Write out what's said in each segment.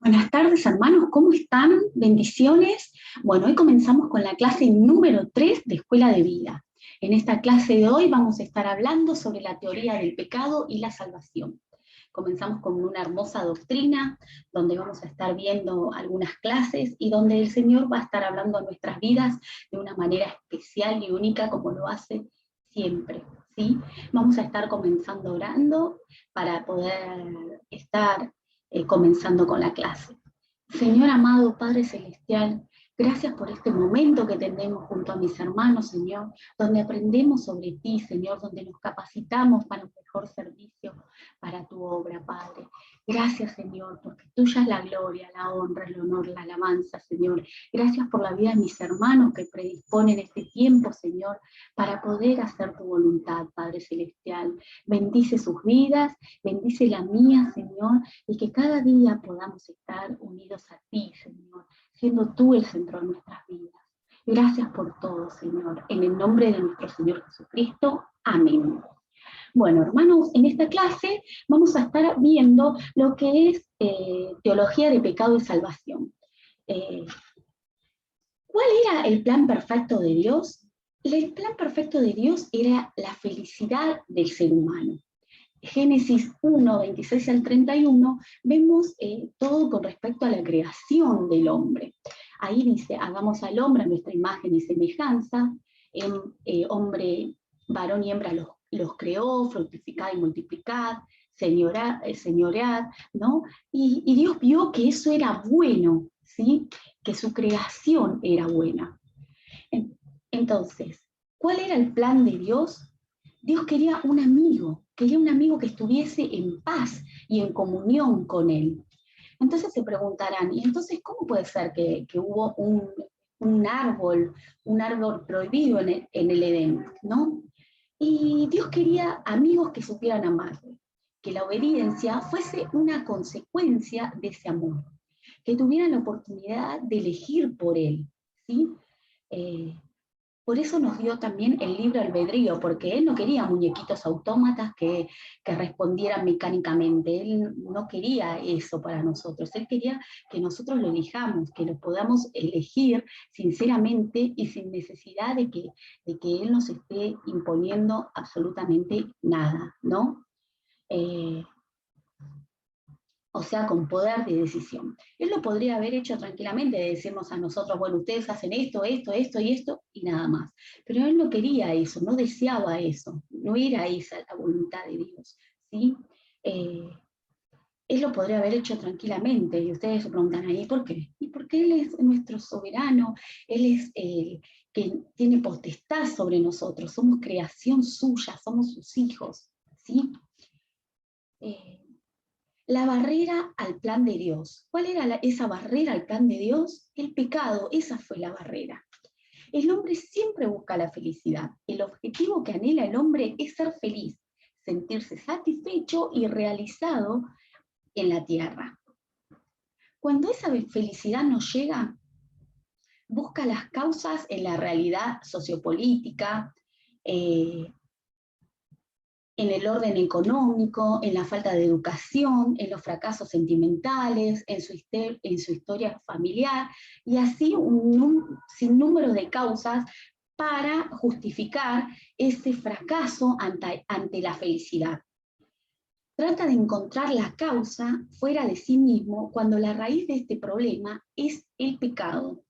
Buenas tardes, hermanos, ¿cómo están? Bendiciones. Bueno, hoy comenzamos con la clase número 3 de Escuela de Vida. En esta clase de hoy vamos a estar hablando sobre la teoría del pecado y la salvación. Comenzamos con una hermosa doctrina, donde vamos a estar viendo algunas clases y donde el Señor va a estar hablando a nuestras vidas de una manera especial y única como lo hace siempre, ¿sí? Vamos a estar comenzando orando para poder estar comenzando con la clase. Señor amado Padre Celestial, gracias por este momento que tenemos junto a mis hermanos, Señor, donde aprendemos sobre ti, Señor, donde nos capacitamos para un mejor servicio para tu obra, Padre. Gracias, Señor, porque tuya es la gloria, la honra, el honor, la alabanza, Señor. Gracias por la vida de mis hermanos que predisponen este tiempo, Señor, para poder hacer tu voluntad, Padre Celestial. Bendice sus vidas, bendice la mía, Señor, y que cada día podamos estar unidos a ti, Señor, siendo tú el centro de nuestras vidas. Gracias por todo, Señor. En el nombre de nuestro Señor Jesucristo. Amén. Bueno, hermanos, en esta clase vamos a estar viendo lo que es teología de pecado y salvación. ¿Cuál era el plan perfecto de Dios? El plan perfecto de Dios era la felicidad del ser humano. Génesis 1, 26 al 31, vemos todo con respecto a la creación del hombre. Ahí dice, hagamos al hombre a nuestra imagen y semejanza, hombre, varón y hembra los creó, fructificad y multiplicad, señoread, ¿no? Y Dios vio que eso era bueno, ¿sí? Que su creación era buena. Entonces, ¿cuál era el plan de Dios? Dios quería un amigo que estuviese en paz y en comunión con él. Entonces se preguntarán, ¿y entonces cómo puede ser que hubo un árbol prohibido en el Edén, ¿no? Y Dios quería amigos que supieran amarle, que la obediencia fuese una consecuencia de ese amor, que tuvieran la oportunidad de elegir por él, ¿sí? Por eso nos dio también el libre albedrío, porque él no quería muñequitos autómatas que respondieran mecánicamente, él no quería eso para nosotros, él quería que nosotros lo elijamos, que lo podamos elegir sinceramente y sin necesidad de que él nos esté imponiendo absolutamente nada, ¿no? O sea, con poder de decisión. Él lo podría haber hecho tranquilamente, de decirnos a nosotros, bueno, ustedes hacen esto, esto, esto y esto, y nada más. Pero él no quería eso, no deseaba eso, no era esa la voluntad de Dios, ¿sí? Él lo podría haber hecho tranquilamente, y ustedes se preguntan ahí, ¿por qué? Y porque Él es nuestro soberano, Él es el que tiene potestad sobre nosotros, somos creación suya, somos sus hijos, ¿sí? La barrera al plan de Dios. ¿Cuál era esa barrera al plan de Dios? El pecado, esa fue la barrera. El hombre siempre busca la felicidad. El objetivo que anhela el hombre es ser feliz, sentirse satisfecho y realizado en la tierra. Cuando esa felicidad no llega, busca las causas en la realidad sociopolítica, en el orden económico, en la falta de educación, en los fracasos sentimentales, en su historia familiar, y así un sinnúmero de causas para justificar ese fracaso ante la felicidad. Trata de encontrar la causa fuera de sí mismo cuando la raíz de este problema es el pecado.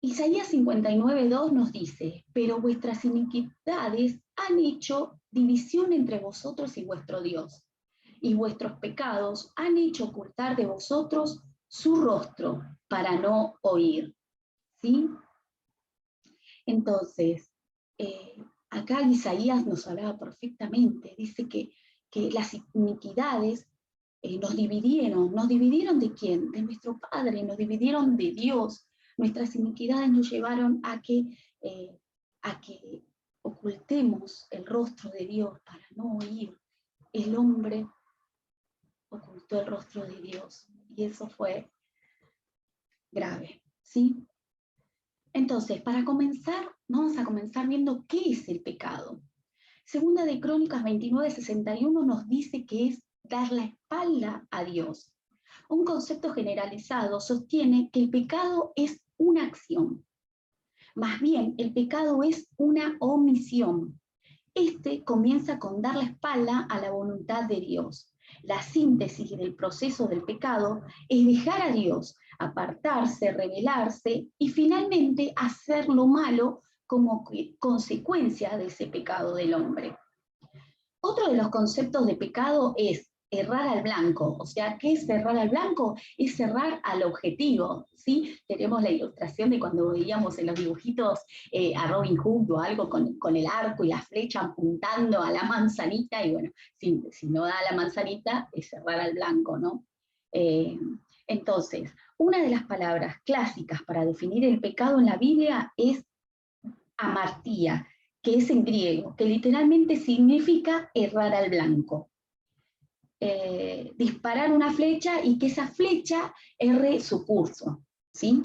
Isaías 59:2 nos dice, pero vuestras iniquidades han hecho división entre vosotros y vuestro Dios, y vuestros pecados han hecho ocultar de vosotros su rostro para no oír. ¿Sí? Entonces, acá Isaías nos hablaba perfectamente, dice que las iniquidades nos dividieron ¿de quién? De nuestro Padre, nos dividieron de Dios. Nuestras iniquidades nos llevaron a que ocultemos el rostro de Dios para no oír. El hombre ocultó el rostro de Dios y eso fue grave, ¿sí? Entonces, para comenzar, vamos a comenzar viendo qué es el pecado. Segunda de Crónicas 29:61 nos dice que es dar la espalda a Dios. Un concepto generalizado sostiene que el pecado es una acción. Más bien, el pecado es una omisión. Este comienza con dar la espalda a la voluntad de Dios. La síntesis del proceso del pecado es dejar a Dios, apartarse, rebelarse y finalmente hacer lo malo como consecuencia de ese pecado del hombre. Otro de los conceptos de pecado es errar al blanco. O sea, ¿qué es errar al blanco? Es errar al objetivo, ¿sí? Tenemos la ilustración de cuando veíamos en los dibujitos a Robin Hood o algo con el arco y la flecha apuntando a la manzanita, y bueno, si no da la manzanita, es errar al blanco, ¿no? Eh, entonces, una de las palabras clásicas para definir el pecado en la Biblia es amartía, que es en griego, que literalmente significa errar al blanco. Disparar una flecha y que esa flecha erre su curso, ¿sí?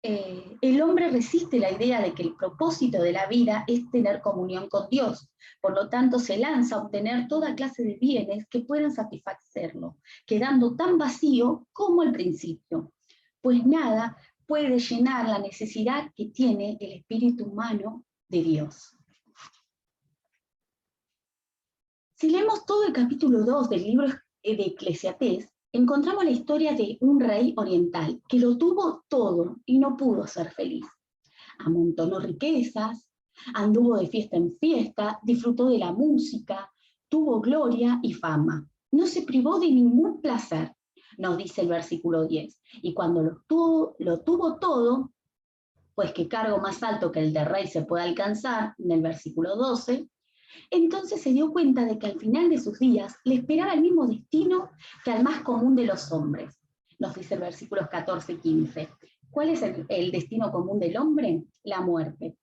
El hombre resiste la idea de que el propósito de la vida es tener comunión con Dios, por lo tanto se lanza a obtener toda clase de bienes que puedan satisfacerlo, quedando tan vacío como al principio, pues nada puede llenar la necesidad que tiene el espíritu humano de Dios. Si leemos todo el capítulo 2 del libro de Eclesiastés, encontramos la historia de un rey oriental que lo tuvo todo y no pudo ser feliz. Amontonó riquezas, anduvo de fiesta en fiesta, disfrutó de la música, tuvo gloria y fama. No se privó de ningún placer, nos dice el versículo 10. Y cuando lo tuvo todo, pues qué cargo más alto que el de rey se puede alcanzar, en el versículo 12, entonces se dio cuenta de que al final de sus días le esperaba el mismo destino que al más común de los hombres. Nos dice el versículo 14 y 15. ¿Cuál es el destino común del hombre? La muerte.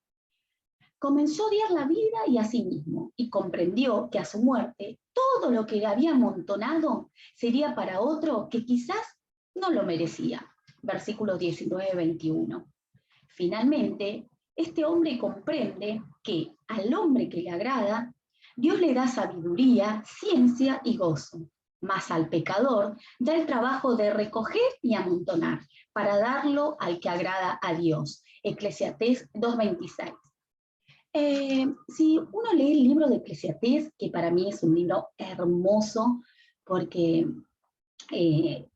Comenzó a odiar la vida y a sí mismo, y comprendió que a su muerte todo lo que le había amontonado sería para otro que quizás no lo merecía. Versículos 19-21. Finalmente, este hombre comprende que al hombre que le agrada, Dios le da sabiduría, ciencia y gozo, mas al pecador da el trabajo de recoger y amontonar para darlo al que agrada a Dios. Eclesiastés 2:26. Si uno lee el libro de Eclesiastés, que para mí es un libro hermoso, porque eh,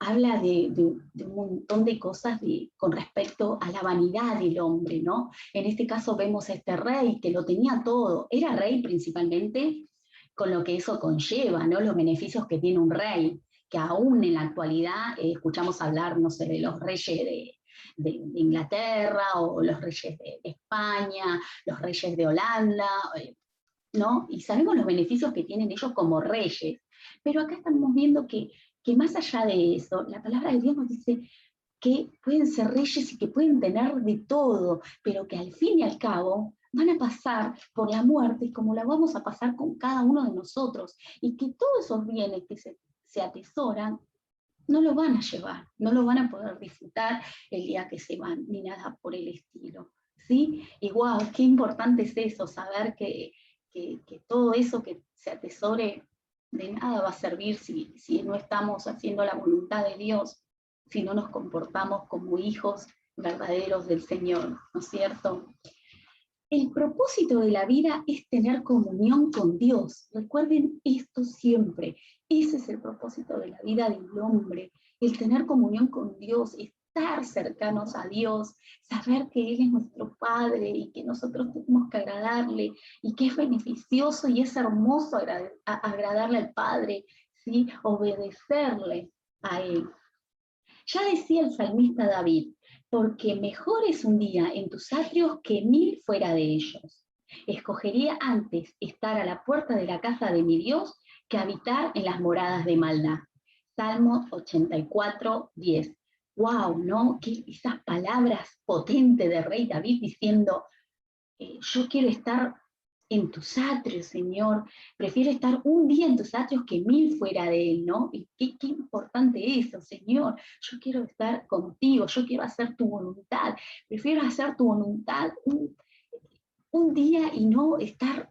habla de un montón de cosas con respecto a la vanidad del hombre, ¿no? En este caso vemos a este rey que lo tenía todo, era rey principalmente, con lo que eso conlleva, ¿no? Los beneficios que tiene un rey, que aún en la actualidad escuchamos hablar, no sé, de los reyes de Inglaterra o los reyes de España, los reyes de Holanda, ¿no? Y sabemos los beneficios que tienen ellos como reyes. Pero acá estamos viendo que más allá de eso, la palabra de Dios nos dice que pueden ser reyes y que pueden tener de todo, pero que al fin y al cabo van a pasar por la muerte como la vamos a pasar con cada uno de nosotros, y que todos esos bienes que se atesoran no lo van a llevar, no lo van a poder disfrutar el día que se van, ni nada por el estilo. ¿Sí? Y wow, qué importante es eso, saber que todo eso que se atesore de nada va a servir si no estamos haciendo la voluntad de Dios, si no nos comportamos como hijos verdaderos del Señor, ¿no es cierto? El propósito de la vida es tener comunión con Dios. Recuerden esto siempre. Ese es el propósito de la vida del hombre, el tener comunión con Dios, estar cercanos a Dios, saber que Él es nuestro Padre y que nosotros tenemos que agradarle y que es beneficioso y es hermoso agradarle al Padre, ¿sí? Obedecerle a Él. Ya decía el salmista David, porque mejor es un día en tus atrios que 1000 fuera de ellos. Escogería antes estar a la puerta de la casa de mi Dios que habitar en las moradas de maldad. Salmo 84:10. ¡Wow! ¿No? Que esas palabras potentes de Rey David diciendo, yo quiero estar en tus atrios, Señor, prefiero estar un día en tus atrios que 1000 fuera de él, ¿no? Y qué importante eso, Señor, yo quiero estar contigo, yo quiero hacer tu voluntad, prefiero hacer tu voluntad un día y no estar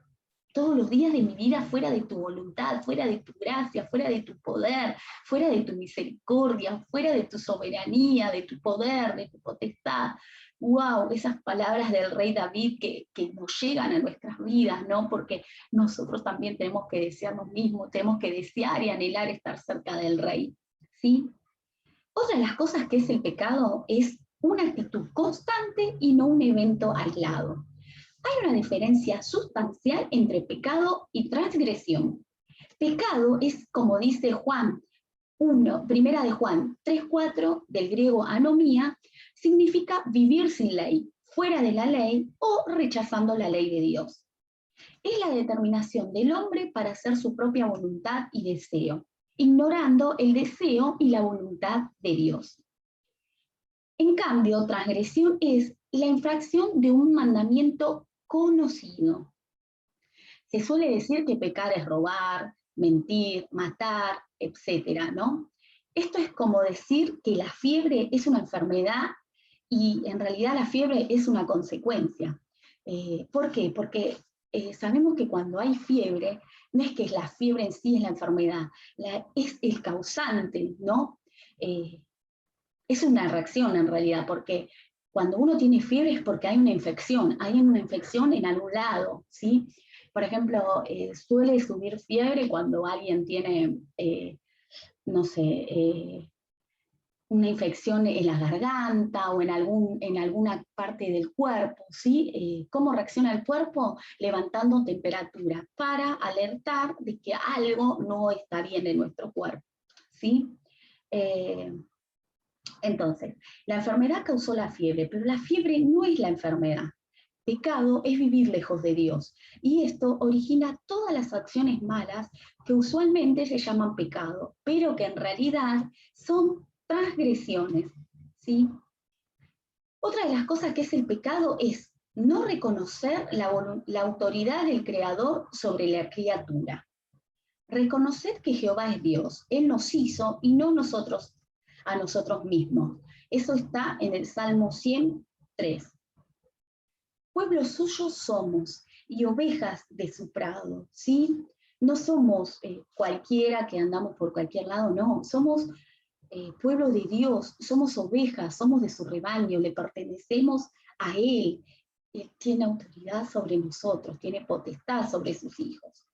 todos los días de mi vida fuera de tu voluntad, fuera de tu gracia, fuera de tu poder, fuera de tu misericordia, fuera de tu soberanía, de tu poder, de tu potestad. Wow, esas palabras del rey David que nos llegan a nuestras vidas, ¿no? Porque nosotros también tenemos que desear lo mismo, tenemos que desear y anhelar estar cerca del rey, ¿sí? Otra de las cosas que es el pecado es una actitud constante y no un evento aislado. Hay una diferencia sustancial entre pecado y transgresión. Pecado es, como dice Juan 1, primera de Juan 3:4, del griego anomía, significa vivir sin ley, fuera de la ley o rechazando la ley de Dios. Es la determinación del hombre para hacer su propia voluntad y deseo, ignorando el deseo y la voluntad de Dios. En cambio, transgresión es la infracción de un mandamiento conocido. Se suele decir que pecar es robar, mentir, matar, etcétera, ¿no? Esto es como decir que la fiebre es una enfermedad y en realidad la fiebre es una consecuencia. ¿Por qué? Porque sabemos que cuando hay fiebre, no es que la fiebre en sí es la enfermedad, es el causante, ¿no? Es una reacción en realidad, porque cuando uno tiene fiebre es porque hay una infección en algún lado, ¿sí? Por ejemplo, suele subir fiebre cuando alguien tiene, no sé, una infección en la garganta o en alguna parte del cuerpo, ¿sí? ¿Cómo reacciona el cuerpo? Levantando temperatura para alertar de que algo no está bien en nuestro cuerpo, ¿sí? Entonces, la enfermedad causó la fiebre, pero la fiebre no es la enfermedad. Pecado es vivir lejos de Dios. Y esto origina todas las acciones malas que usualmente se llaman pecado, pero que en realidad son transgresiones, ¿sí? Otra de las cosas que es el pecado es no reconocer la autoridad del Creador sobre la criatura. Reconocer que Jehová es Dios, Él nos hizo y no nosotros a nosotros mismos. Eso está en el Salmo 103. Pueblo suyo somos y ovejas de su prado, ¿sí? No somos cualquiera que andamos por cualquier lado, no, somos pueblo de Dios, somos ovejas, somos de su rebaño, le pertenecemos a Él. Él tiene autoridad sobre nosotros, tiene potestad sobre sus hijos.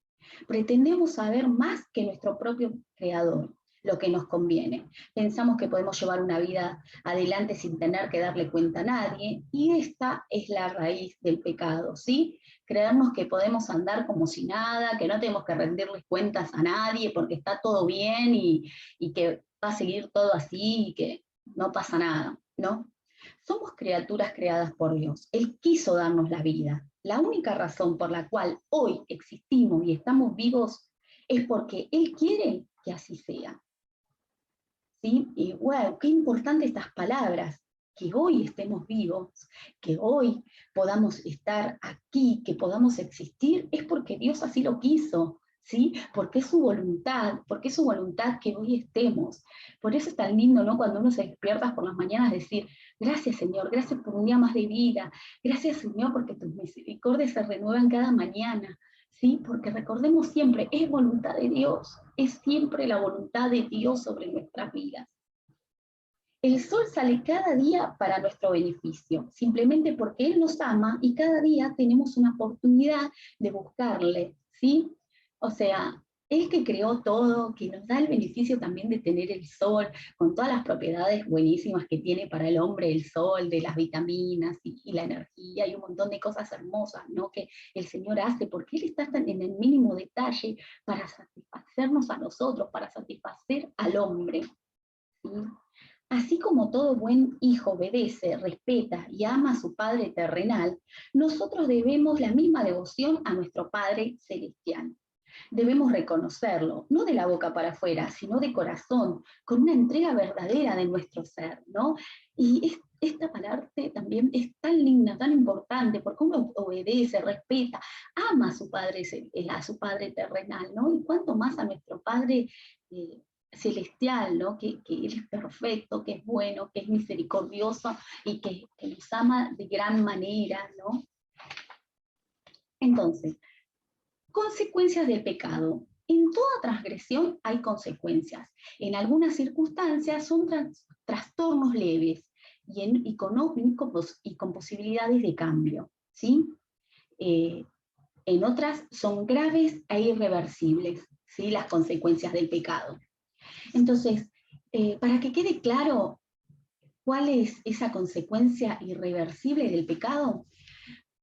Pretendemos saber más que nuestro propio creador, lo que nos conviene. Pensamos que podemos llevar una vida adelante sin tener que darle cuenta a nadie, y esta es la raíz del pecado, ¿sí? Creernos que podemos andar como si nada, que no tenemos que rendirles cuentas a nadie porque está todo bien y que va a seguir todo así y que no pasa nada, ¿no? Somos criaturas creadas por Dios. Él quiso darnos la vida. La única razón por la cual hoy existimos y estamos vivos es porque Él quiere que así sea. ¿Sí? Y wow, qué importante estas palabras, que hoy estemos vivos, que hoy podamos estar aquí, que podamos existir, es porque Dios así lo quiso, ¿sí? Porque es su voluntad que hoy estemos. Por eso es tan lindo, ¿no? Cuando uno se despierta por las mañanas, decir, gracias Señor, gracias por un día más de vida, gracias Señor porque tus misericordias se renuevan cada mañana, ¿sí? Porque recordemos siempre, es voluntad de Dios, es siempre la voluntad de Dios sobre nuestras vidas. El sol sale cada día para nuestro beneficio, simplemente porque Él nos ama y cada día tenemos una oportunidad de buscarle, ¿sí? O sea, Él que creó todo, que nos da el beneficio también de tener el sol, con todas las propiedades buenísimas que tiene para el hombre el sol, de las vitaminas y la energía y un montón de cosas hermosas, ¿no? Que el Señor hace, porque Él está en el mínimo detalle para satisfacernos a nosotros, para satisfacer al hombre, ¿sí? Así como todo buen hijo obedece, respeta y ama a su Padre terrenal, nosotros debemos la misma devoción a nuestro Padre celestial. Debemos reconocerlo, no de la boca para afuera, sino de corazón, con una entrega verdadera de nuestro ser, ¿no? Y esta parte también es tan linda, tan importante, porque uno obedece, respeta, ama a su padre terrenal, ¿no? Y cuanto más a nuestro Padre celestial, ¿no? Que Él es perfecto, que es bueno, que es misericordioso y que nos ama de gran manera, ¿no? Entonces, Consecuencias del pecado. En toda transgresión hay consecuencias. En algunas circunstancias son trastornos leves y con posibilidades de cambio, ¿sí? En otras son graves e irreversibles, ¿sí? Las consecuencias del pecado. Entonces, para que quede claro cuál es esa consecuencia irreversible del pecado,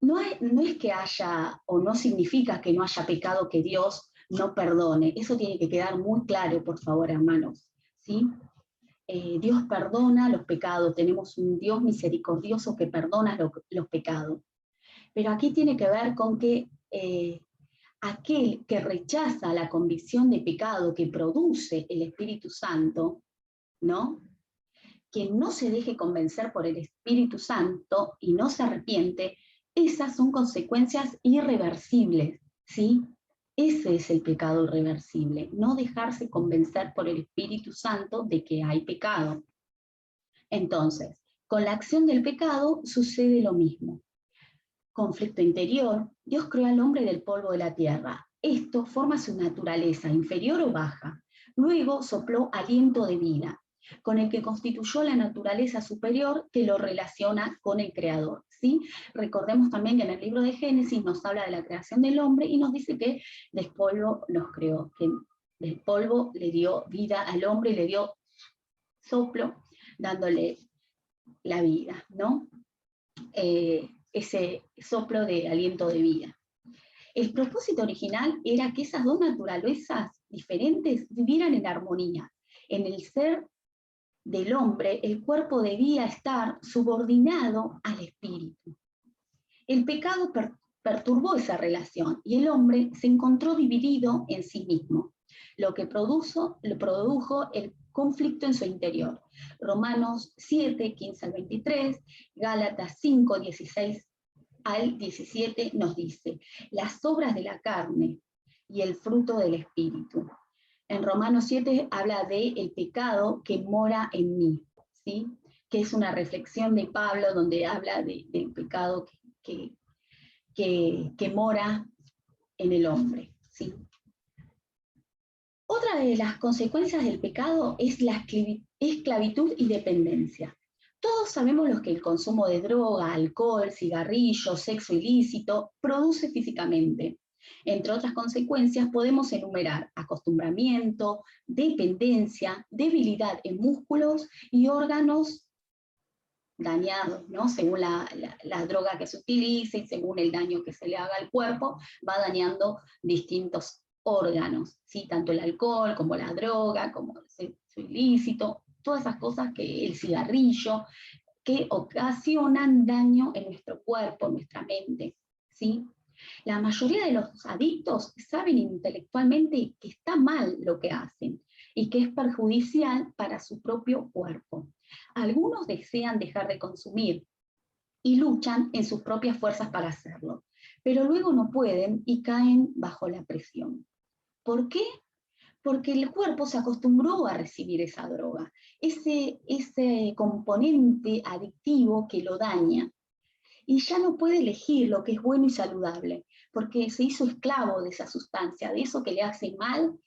no es que haya, o no significa que no haya pecado que Dios no perdone. Eso tiene que quedar muy claro, por favor, hermanos, ¿sí? Dios perdona los pecados, tenemos un Dios misericordioso que perdona los pecados. Pero aquí tiene que ver con que aquel que rechaza la convicción de pecado que produce el Espíritu Santo, ¿no? Que no se deje convencer por el Espíritu Santo y no se arrepiente, esas son consecuencias irreversibles, ¿sí? Ese es el pecado irreversible, no dejarse convencer por el Espíritu Santo de que hay pecado. Entonces, con la acción del pecado sucede lo mismo. Conflicto interior, Dios creó al hombre del polvo de la tierra. Esto forma su naturaleza, inferior o baja. Luego sopló aliento de vida, con el que constituyó la naturaleza superior que lo relaciona con el Creador, ¿sí? Recordemos también que en el libro de Génesis nos habla de la creación del hombre y nos dice que del polvo los creó, que del polvo le dio vida al hombre y le dio soplo, dándole la vida, ¿no? Ese soplo de aliento de vida. El propósito original era que esas dos naturalezas diferentes vivieran en armonía. En el ser del hombre, el cuerpo debía estar subordinado al espíritu. El pecado perturbó esa relación y el hombre se encontró dividido en sí mismo, lo que produjo el conflicto en su interior. Romanos 7, 15 al 23, Gálatas 5, 16 al 17 nos dice, las obras de la carne y el fruto del espíritu. En Romanos 7 habla del pecado que mora en mí, ¿sí? Que es una reflexión de Pablo donde habla del pecado que mora en el hombre, ¿sí? Otra de las consecuencias del pecado es la esclavitud y dependencia. Todos sabemos lo que el consumo de droga, alcohol, cigarrillos, sexo ilícito produce físicamente. Entre otras consecuencias podemos enumerar acostumbramiento, dependencia, debilidad en músculos y órganos dañados, ¿no? Según la droga que se utilice y según el daño que se le haga al cuerpo, va dañando distintos órganos, ¿sí? Tanto el alcohol como la droga, como el sexo ilícito, todas esas cosas que el cigarrillo, que ocasionan daño en nuestro cuerpo, en nuestra mente, ¿sí? La mayoría de los adictos saben intelectualmente que está mal lo que hacen y que es perjudicial para su propio cuerpo. Algunos desean dejar de consumir y luchan en sus propias fuerzas para hacerlo, pero luego no pueden y caen bajo la presión. ¿Por qué? Porque el cuerpo se acostumbró a recibir esa droga, ese componente adictivo que lo daña, y ya no puede elegir lo que es bueno y saludable, porque se hizo esclavo de esa sustancia, de eso que le hace mal,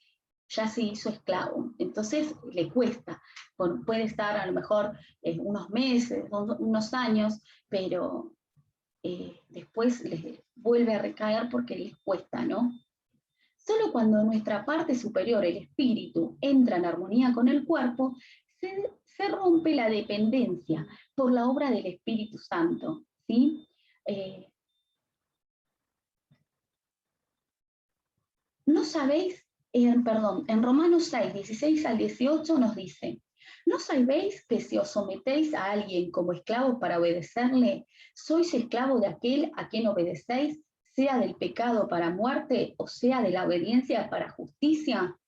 ya se hizo esclavo. Entonces le cuesta, puede estar a lo mejor unos meses, unos años, pero después les vuelve a recaer porque les cuesta, ¿no? Solo cuando nuestra parte superior, el espíritu, entra en armonía con el cuerpo, se rompe la dependencia por la obra del Espíritu Santo, ¿sí? ¿No sabéis? En Romanos 6, 16 al 18 nos dice, ¿no sabéis que si os sometéis a alguien como esclavo para obedecerle, sois esclavo de aquel a quien obedecéis, sea del pecado para muerte o sea de la obediencia para justicia?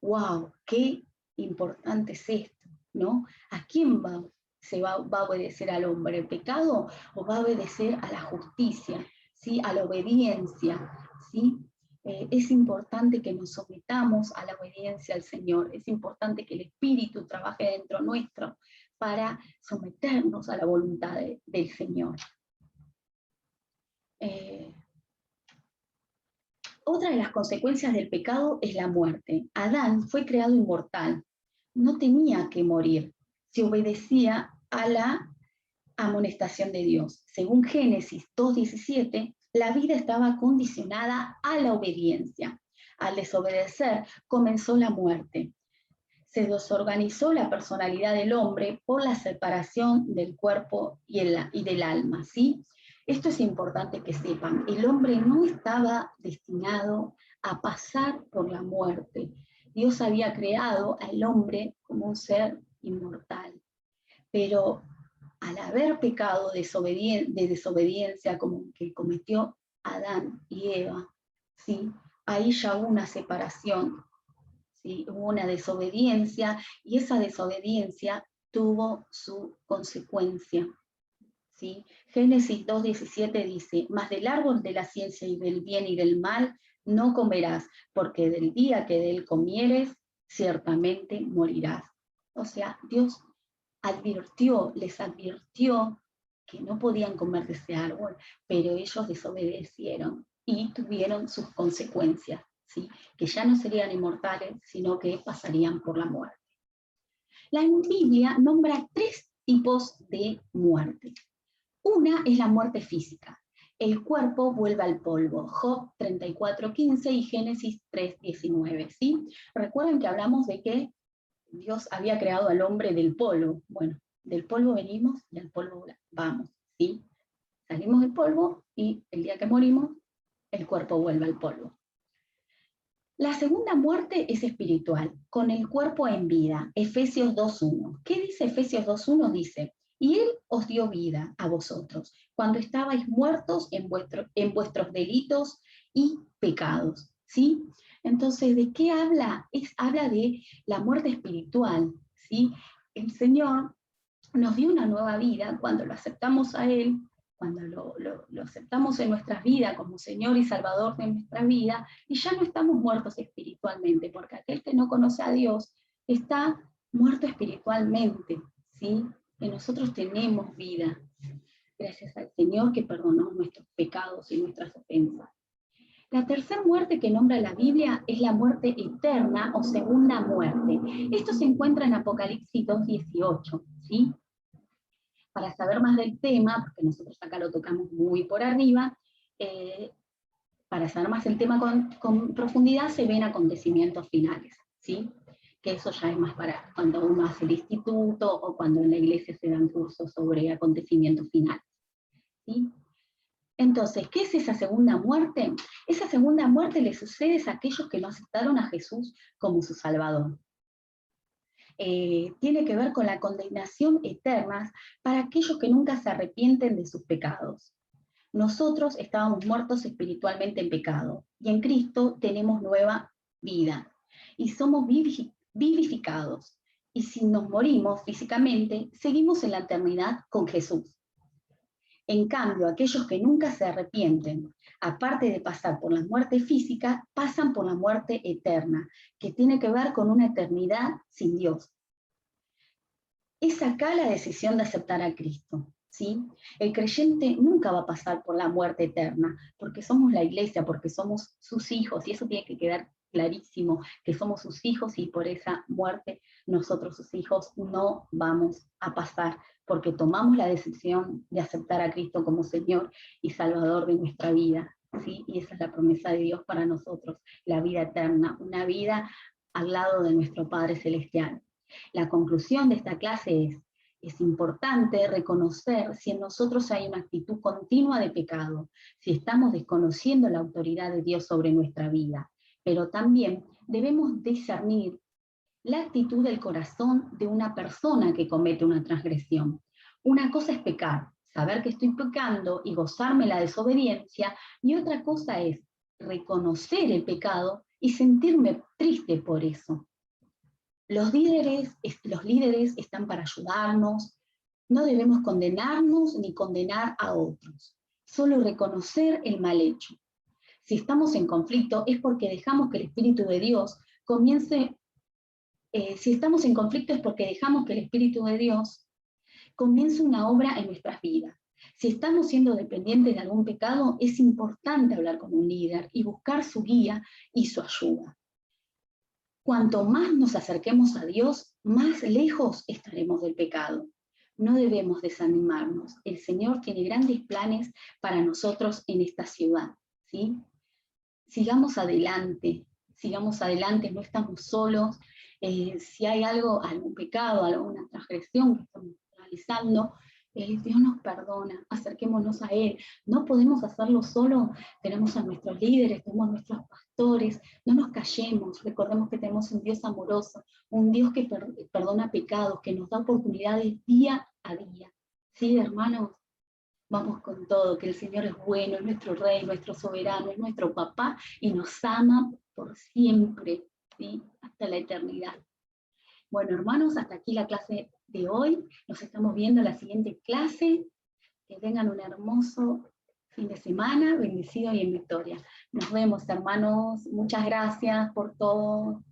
¡Wow! ¡Qué importante es esto! ¿No? ¿A quién va a obedecer al hombre? ¿El pecado o va a obedecer a la justicia? ¿Sí? A la obediencia. ¿Sí? Es importante que nos sometamos a la obediencia al Señor. Es importante que el Espíritu trabaje dentro nuestro para someternos a la voluntad del Señor. Otra de las consecuencias del pecado es la muerte. Adán fue creado inmortal, no tenía que morir si obedecía a la amonestación de Dios. Según Génesis 2:17, la vida estaba condicionada a la obediencia. Al desobedecer, comenzó la muerte. Se desorganizó la personalidad del hombre por la separación del cuerpo y del alma, ¿sí? Esto es importante que sepan. El hombre no estaba destinado a pasar por la muerte. Dios había creado al hombre como un ser inmortal. Pero al haber pecado de desobediencia como que cometió Adán y Eva, ¿sí? Ahí ya hubo una separación, ¿sí? Hubo una desobediencia y esa desobediencia tuvo su consecuencia, ¿sí? Génesis 2:17 dice, mas del árbol de la ciencia y del bien y del mal no comerás, porque del día que de él comieres, ciertamente morirás. O sea, Dios les advirtió que no podían comer de ese árbol, pero ellos desobedecieron y tuvieron sus consecuencias, ¿sí? Que ya no serían inmortales, sino que pasarían por la muerte. La Biblia nombra 3 tipos de muerte. Una es la muerte física. El cuerpo vuelve al polvo. Job 34:15 y Génesis 3:19, ¿sí? Recuerden que hablamos de que Dios había creado al hombre del polvo. Bueno, del polvo venimos y al polvo vamos, ¿sí? Salimos del polvo y el día que morimos, el cuerpo vuelve al polvo. La segunda muerte es espiritual, con el cuerpo en vida. Efesios 2:1. ¿Qué dice Efesios 2:1? Dice, y Él os dio vida a vosotros, cuando estabais muertos en vuestros delitos y pecados, ¿sí? Entonces, ¿de qué habla? Habla de la muerte espiritual, ¿sí? El Señor nos dio una nueva vida cuando lo aceptamos a Él, cuando lo aceptamos en nuestras vidas como Señor y Salvador de nuestra vida, y ya no estamos muertos espiritualmente, porque aquel que no conoce a Dios está muerto espiritualmente, ¿sí? Que nosotros tenemos vida, gracias al Señor que perdonó nuestros pecados y nuestras ofensas. La tercera muerte que nombra la Biblia es la muerte eterna o segunda muerte. Esto se encuentra en Apocalipsis 2:18, ¿sí? Para saber más del tema, porque nosotros acá lo tocamos muy por arriba, para saber más el tema con profundidad se ven acontecimientos finales, ¿sí? Que eso ya es más para cuando uno hace el instituto o cuando en la iglesia se dan cursos sobre acontecimientos finales, ¿sí? Entonces, ¿qué es esa segunda muerte? Esa segunda muerte le sucede a aquellos que no aceptaron a Jesús como su Salvador. Tiene que ver con la condenación eterna para aquellos que nunca se arrepienten de sus pecados. Nosotros estábamos muertos espiritualmente en pecado y en Cristo tenemos nueva vida y somos vivificados. Y si nos morimos físicamente, seguimos en la eternidad con Jesús. En cambio, aquellos que nunca se arrepienten, aparte de pasar por la muerte física, pasan por la muerte eterna, que tiene que ver con una eternidad sin Dios. Es acá la decisión de aceptar a Cristo, ¿sí? El creyente nunca va a pasar por la muerte eterna, porque somos la iglesia, porque somos sus hijos, y eso tiene que quedar clarísimo, que somos sus hijos y por esa muerte nosotros, sus hijos, no vamos a pasar, porque tomamos la decisión de aceptar a Cristo como Señor y Salvador de nuestra vida, ¿sí? Y esa es la promesa de Dios para nosotros, la vida eterna, una vida al lado de nuestro Padre Celestial. La conclusión de esta clase es importante reconocer si en nosotros hay una actitud continua de pecado, si estamos desconociendo la autoridad de Dios sobre nuestra vida, pero también debemos discernir la actitud del corazón de una persona que comete una transgresión. Una cosa es pecar, saber que estoy pecando y gozarme la desobediencia, y otra cosa es reconocer el pecado y sentirme triste por eso. Los líderes están para ayudarnos, no debemos condenarnos ni condenar a otros, solo reconocer el mal hecho. Si estamos en conflicto es porque dejamos que el Espíritu de Dios comience. Si estamos en conflicto es porque dejamos que el Espíritu de Dios comience una obra en nuestras vidas. Si estamos siendo dependientes de algún pecado, es importante hablar con un líder y buscar su guía y su ayuda. Cuanto más nos acerquemos a Dios, más lejos estaremos del pecado. No debemos desanimarnos. El Señor tiene grandes planes para nosotros en esta ciudad, ¿sí? Sigamos adelante, no estamos solos. Si hay algún pecado, alguna transgresión que estamos realizando, Dios nos perdona, acerquémonos a Él. No podemos hacerlo solo, tenemos a nuestros líderes, tenemos a nuestros pastores, no nos callemos, recordemos que tenemos un Dios amoroso, un Dios que perdona pecados, que nos da oportunidades día a día. ¿Sí, hermanos? Vamos con todo, que el Señor es bueno, es nuestro Rey, nuestro soberano, es nuestro papá y nos ama por siempre, ¿sí? Hasta la eternidad. Bueno, hermanos, hasta aquí la clase de hoy. Nos estamos viendo en la siguiente clase. Que tengan un hermoso fin de semana, bendecido y en victoria. Nos vemos, hermanos. Muchas gracias por todo.